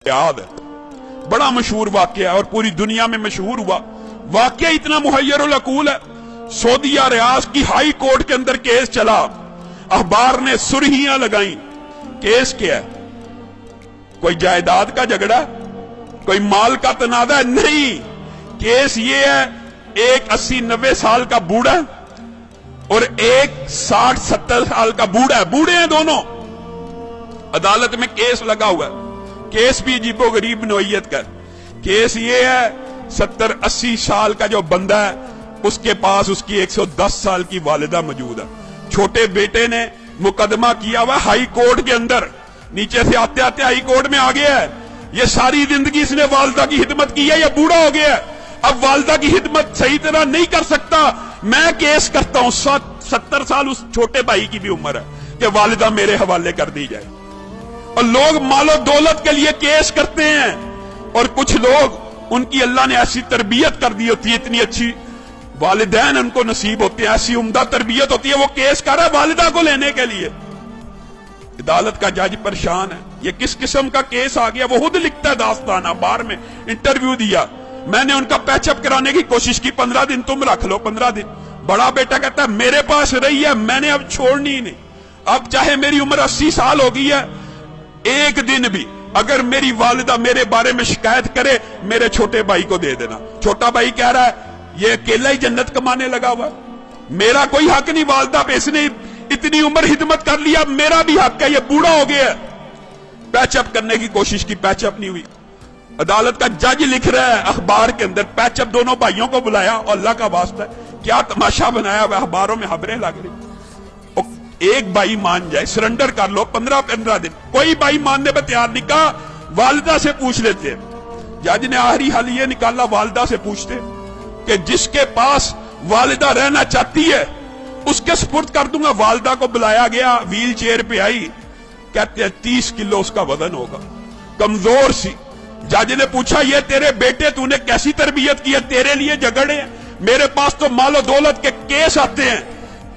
याद है, बड़ा मशहूर वाकया और पूरी दुनिया में मशहूर हुआ। वाकया इतना मुहय्यरुल अकूल है। सऊदीया रियाज की हाई कोर्ट के अंदर केस चला, अखबार ने सुर्खियां लगाई। केस क्या है? कोई जायदाद का झगड़ा, कोई माल का तनाजा? नहीं, केस ये है, एक 80-90 साल का बूढ़ा और एक 60-70 साल का बूढ़ा है, बूढ़े हैं दोनों। अदालत में केस लगा हुआ है। केस भी अजीबो गरीब नोयत का। केस ये है, 70-80 साल का जो बंदा है उसके पास उसकी 110 साल की वालिदा मौजूद है। छोटे बेटे ने मुकदमा किया हुआ हाई कोर्ट के अंदर, नीचे से आते आते हाई कोर्ट में आ गया है। ये सारी जिंदगी इसने वालिदा की खिदमत की है, ये बूढ़ा हो गया है, अब वालिदा की खिदमत सही तरह नहीं कर सकता। मैं केस करता हूं, 70 साल उस छोटे भाई की भी उम्र है कि वालिदा मेरे हवाले कर दी जाए। और लोग मालो दौलत के लिए केस करते हैं, और कुछ लोग उनकी अल्लाह ने ऐसी तरबियत कर दी होती है, इतनी अच्छी वालिदैन उनको नसीब होते हैं, ऐसी उम्दा तरबियत होती है, वो केस कर रहा है वालिदा को लेने के लिए। अदालत का जज परेशान है, ये किस किस्म का केस आ गया। वो खुद लिखता है दास्तान, अखबार में इंटरव्यू दिया। मैंने उनका पैचअप कराने की कोशिश की, 15 दिन तुम रख लो, 15 दिन। बड़ा बेटा कहता है मेरे पास रही है, मैंने अब छोड़नी ही नहीं। अब चाहे मेरी उम्र 80 साल हो गई है, एक दिन भी अगर मेरी वालिदा मेरे बारे में शिकायत करे, मेरे छोटे भाई को दे देना। छोटा भाई कह रहा है ये अकेला ही जन्नत कमाने लगा हुआ, मेरा कोई हक नहीं वालिदा पे, इसने इतनी उम्र खिदमत कर लिया, मेरा भी हक है, ये बूढ़ा हो गया। पैचअप करने की कोशिश की, पैचअप नहीं हुई। अदालत का जज लिख रहा है अखबार के अंदर, पैचअप दोनों भाइयों को बुलाया, और अल्लाह का वास्ता क्या तमाशा बनाया हुआ, अखबारों में खबरें लग रही। एक भाई मान जाए, सरेंडर कर लो, 15-15 दिन। कोई भाई मानने पर तैयार नहीं, कहा वालिदा से पूछ लेते। जज ने आखिरी हल ये निकाला, वालिदा से पूछते कि जिसके पास वालिदा रहना चाहती है उसके सुपुर्द कर दूंगा। वालिदा को बुलाया गया, व्हील चेयर पे आई, कहते हैं 30 किलो उसका वजन होगा, कमजोर सी। जज ने पूछा ये तेरे बेटे तूने कैसी तरबियत की है, तेरे लिए झगड़े हैं, मेरे पास तो मालो दौलत के केस आते हैं,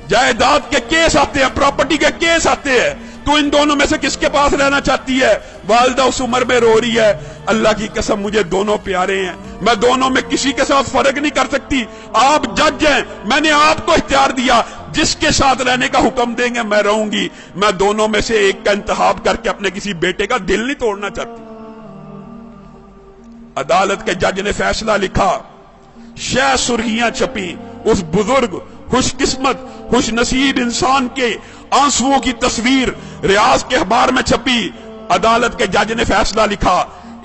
जायदाद के केस आते हैं, प्रॉपर्टी के केस आते हैं, तू इन दोनों में से किसके पास रहना चाहती है? वालिदा उस उम्र में रो रही है, अल्लाह की कसम मुझे दोनों प्यारे हैं, मैं दोनों में किसी के साथ फर्क नहीं कर सकती। आप जज हैं, मैंने आपको इख्तियार दिया, जिसके साथ रहने का हुक्म देंगे मैं रहूंगी। मैं दोनों में से एक का इंतखाब करके अपने किसी बेटे का दिल नहीं तोड़ना चाहती। अदालत के जज ने फैसला लिखा, शह सुर्खियां छपी, उस बुजुर्ग खुशकिस्मत खुश नसीब इंसान के आंसुओं की तस्वीर रियाज के अखबार में छपी। अदालत के जज ने फैसला लिखा,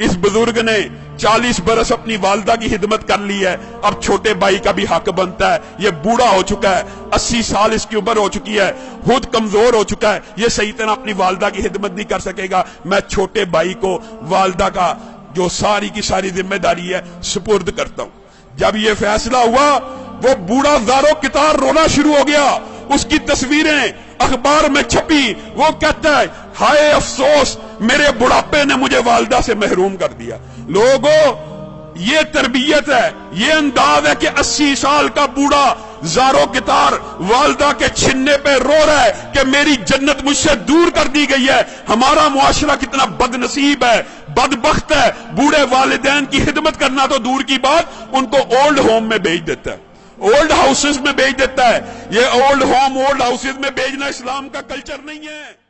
इस बुजुर्ग ने 40 बरस अपनी वालिदा की खिदमत कर ली है, अब छोटे भाई का भी हक बनता है। ये बूढ़ा हो चुका है, 80 साल इसकी उम्र हो चुकी है, खुद कमजोर हो चुका है, ये सही तरह अपनी वालिदा की खिदमत नहीं कर सकेगा। मैं छोटे भाई को वालिदा का जो सारी की सारी जिम्मेदारी है सुपुर्द करता हूं। जब ये फैसला हुआ, वो बूढ़ा ज़ारो कितार रोना शुरू हो गया, उसकी तस्वीरें अखबार में छपी। वो कहता है हाय अफसोस, मेरे बुढ़ापे ने मुझे वालिदा से महरूम कर दिया। लोगों, ये तरबियत है, ये अंदाज है कि 80 साल का बूढ़ा ज़ारो कितार वालिदा के छिन्ने पे रो रहा है कि मेरी जन्नत मुझसे दूर कर दी गई है। हमारा मुआशरा कितना बदनसीब है, बदबख्त है, बूढ़े वालिदैन की खिदमत करना तो दूर की बात, उनको ओल्ड होम में भेज देता है, ओल्ड हाउसेस में भेज देता है। ये ओल्ड होम, ओल्ड हाउसेस में भेजना इस्लाम का कल्चर नहीं है।